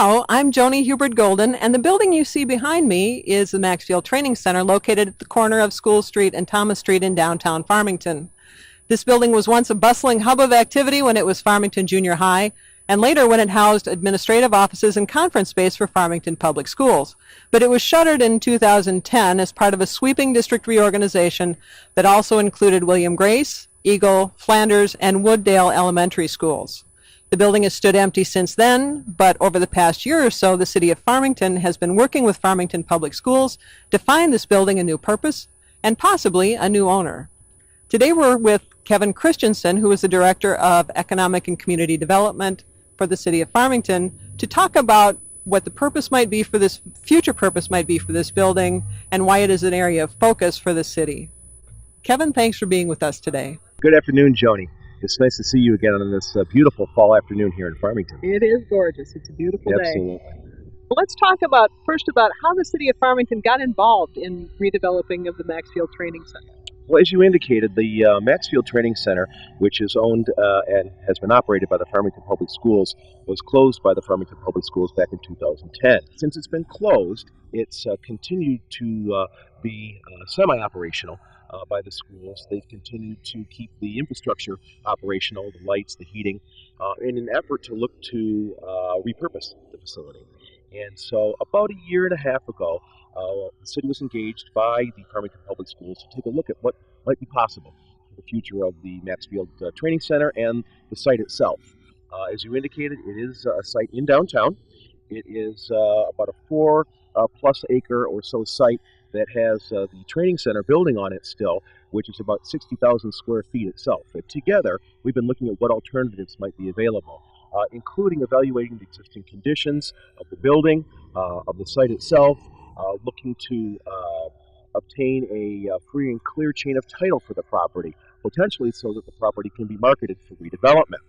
Hello, I'm Joni Hubert-Golden, and the building you see behind me is the Maxfield Training Center located at the corner of School Street and Thomas Street in downtown Farmington. This building was once a bustling hub of activity when it was Farmington Junior High, and later when it housed administrative offices and conference space for Farmington Public Schools. But it was shuttered in 2010 as part of a sweeping district reorganization that also included William Grace, Eagle, Flanders, and Wooddale elementary schools. The building has stood empty since then, but over the past year or so, the City of Farmington has been working with Farmington Public Schools to find this building a new purpose and possibly a new owner. Today we're with Kevin Christensen, who is the Director of Economic and Community Development for the City of Farmington, to talk about what the purpose might be for this, future purpose might be for this building, and why it is an area of focus for the city. Kevin, thanks for being with us today. Good afternoon, Joni. It's nice to see you again on this beautiful fall afternoon here in Farmington. It is gorgeous. It's a beautiful day. Absolutely. Well, let's talk first about how the City of Farmington got involved in redeveloping of the Maxfield Training Center. Well, as you indicated, the Maxfield Training Center, which is owned and has been operated by the Farmington Public Schools, was closed by the Farmington Public Schools back in 2010. Since it's been closed, it's continued to be semi-operational by the schools. They've continued to keep the infrastructure operational, the lights, the heating, in an effort to look to repurpose the facility. And so about a year and a half ago, the city was engaged by the Farmington Public Schools to take a look at what might be possible for the future of the Maxfield Training Center and the site itself. As you indicated, it is a site in downtown. It is about a 4+ acre or so site that has the training center building on it still, which is about 60,000 square feet itself. And together, we've been looking at what alternatives might be available, including evaluating the existing conditions of the building, of the site itself, looking to obtain a free and clear chain of title for the property, potentially so that the property can be marketed for redevelopment.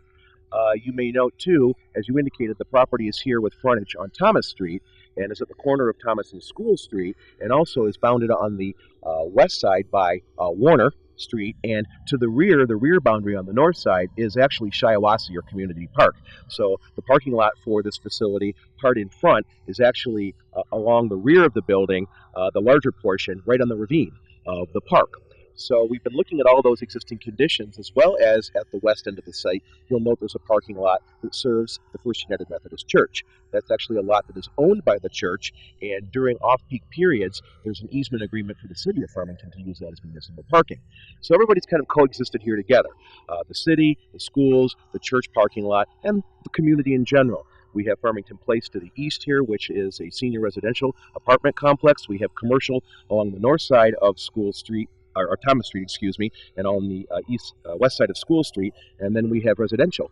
You may note, too, as you indicated, the property is here with frontage on Thomas Street and is at the corner of Thomas and School Street, and also is bounded on the west side by Warner Street, and to the rear boundary on the north side is actually Shiawassee or Community Park. So the parking lot for this facility, part in front, is actually along the rear of the building, the larger portion, right on the ravine of the park. So we've been looking at all those existing conditions, as well as at the west end of the site. You'll note there's a parking lot that serves the First United Methodist Church. That's actually a lot that is owned by the church, and during off-peak periods, there's an easement agreement for the city of Farmington to use that as municipal parking. So everybody's kind of coexisted here together. The city, the schools, the church parking lot, and the community in general. We have Farmington Place to the east here, which is a senior residential apartment complex. We have commercial along the north side of School Street, or Thomas Street, and on the west side of School Street, and then we have residential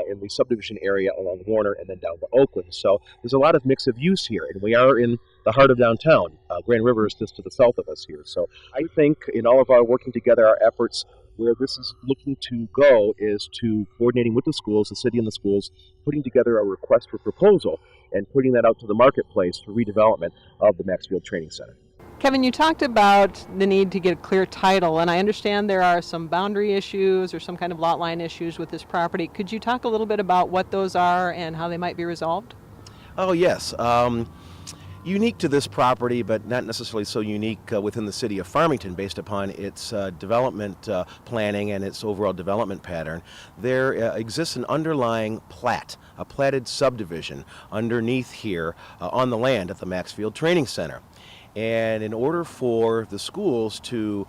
in the subdivision area along Warner and then down to Oakland. So there's a lot of mix of use here, and we are in the heart of downtown. Grand River is just to the south of us here. So I think in all of our working together, our efforts, where this is looking to go is to coordinating with the schools, the city and the schools, putting together a request for proposal and putting that out to the marketplace for redevelopment of the Maxfield Training Center. Kevin, you talked about the need to get a clear title, and I understand there are some boundary issues or some kind of lot line issues with this property. Could you talk a little bit about what those are and how they might be resolved? Oh, yes. Unique to this property, but not necessarily so unique within the city of Farmington based upon its development planning and its overall development pattern. There exists an underlying plat, a platted subdivision underneath here on the land at the Maxfield Training Center. And in order for the schools to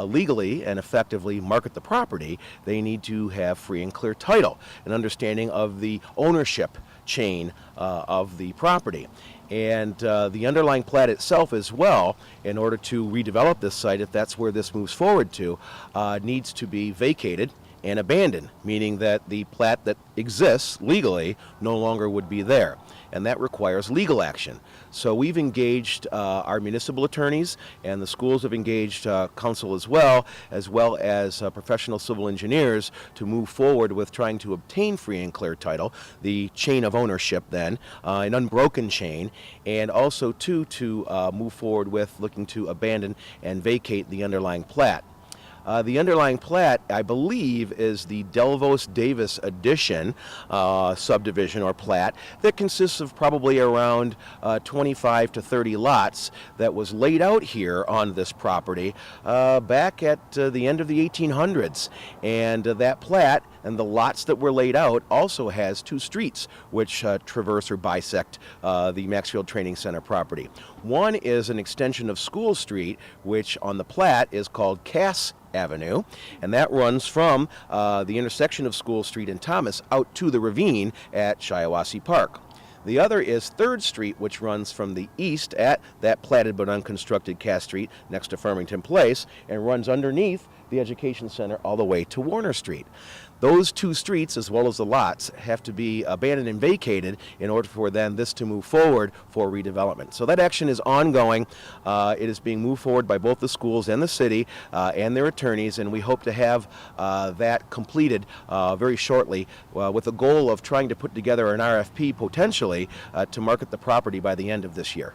legally and effectively market the property, they need to have free and clear title, an understanding of the ownership chain of the property. And the underlying plat itself as well, in order to redevelop this site, if that's where this moves forward to, needs to be vacated and abandoned, meaning that the plat that exists legally no longer would be there. And that requires legal action. So we've engaged our municipal attorneys, and the schools have engaged counsel as well as professional civil engineers to move forward with trying to obtain free and clear title, the chain of ownership then, an unbroken chain, and also to move forward with looking to abandon and vacate the underlying plat. The underlying plat, I believe, is the Delvos Davis Addition subdivision or plat that consists of probably around 25 to 30 lots that was laid out here on this property back at the end of the 1800s. And that plat and the lots that were laid out also has two streets which traverse or bisect the Maxfield Training Center property. One is an extension of School Street, which on the plat is called Cass Avenue, and that runs from the intersection of School Street and Thomas out to the ravine at Shiawassee Park. The other is 3rd Street, which runs from the east at that platted but unconstructed Cass Street next to Farmington Place and runs underneath the Education Center all the way to Warner Street. Those two streets, as well as the lots, have to be abandoned and vacated in order for then this to move forward for redevelopment. So that action is ongoing. It is being moved forward by both the schools and the city and their attorneys, and we hope to have that completed very shortly with the goal of trying to put together an RFP potentially to market the property by the end of this year.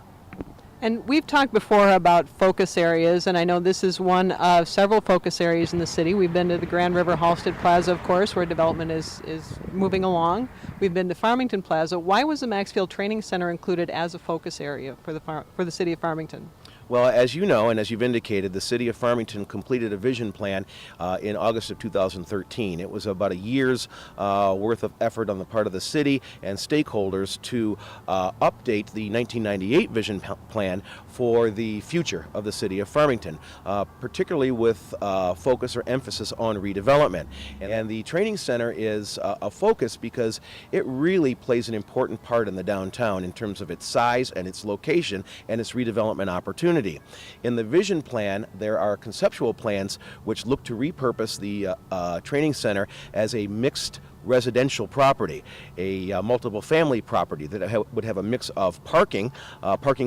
And we've talked before about focus areas, and I know this is one of several focus areas in the city. We've been to the Grand River Halsted Plaza, of course, where development is moving along. We've been to Farmington Plaza. Why was the Maxfield Training Center included as a focus area for the city of Farmington? Well, as you know, and as you've indicated, the City of Farmington completed a vision plan in August of 2013. It was about a year's worth of effort on the part of the city and stakeholders to update the 1998 vision plan for the future of the City of Farmington, particularly with focus or emphasis on redevelopment. And the training center is a focus because it really plays an important part in the downtown in terms of its size and its location and its redevelopment opportunity. In the vision plan, there are conceptual plans which look to repurpose the training center as a mixed residential property, a multiple family property that would have a mix of parking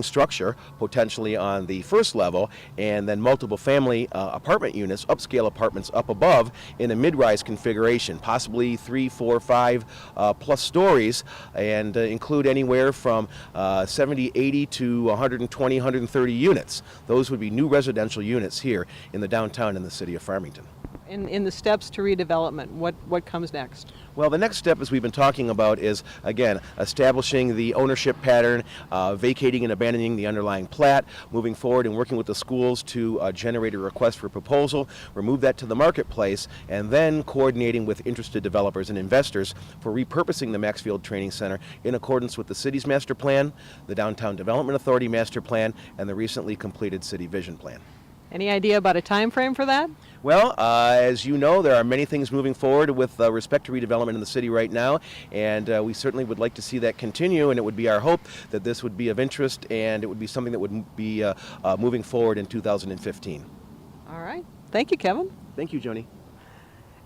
structure potentially on the first level, and then multiple family apartment units, upscale apartments up above in a mid-rise configuration, possibly 3, 4, 5 plus stories, and include anywhere from 70, 80 to 120, 130 units. Those would be new residential units here in the downtown in the city of Farmington. In the steps to redevelopment, what comes next? Well, the next step, as we've been talking about, is, again, establishing the ownership pattern, vacating and abandoning the underlying plat, moving forward and working with the schools to generate a request for proposal, remove that to the marketplace, and then coordinating with interested developers and investors for repurposing the Maxfield Training Center in accordance with the city's master plan, the Downtown Development Authority master plan, and the recently completed city vision plan. Any idea about a time frame for that? Well, as you know, there are many things moving forward with respect to redevelopment in the city right now, and we certainly would like to see that continue, and it would be our hope that this would be of interest and it would be something that would be moving forward in 2015. All right. Thank you, Kevin. Thank you, Joni.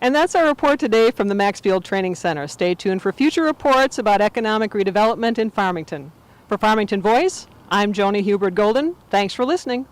And that's our report today from the Maxfield Training Center. Stay tuned for future reports about economic redevelopment in Farmington. For Farmington Voice, I'm Joni Hubert Golden. Thanks for listening.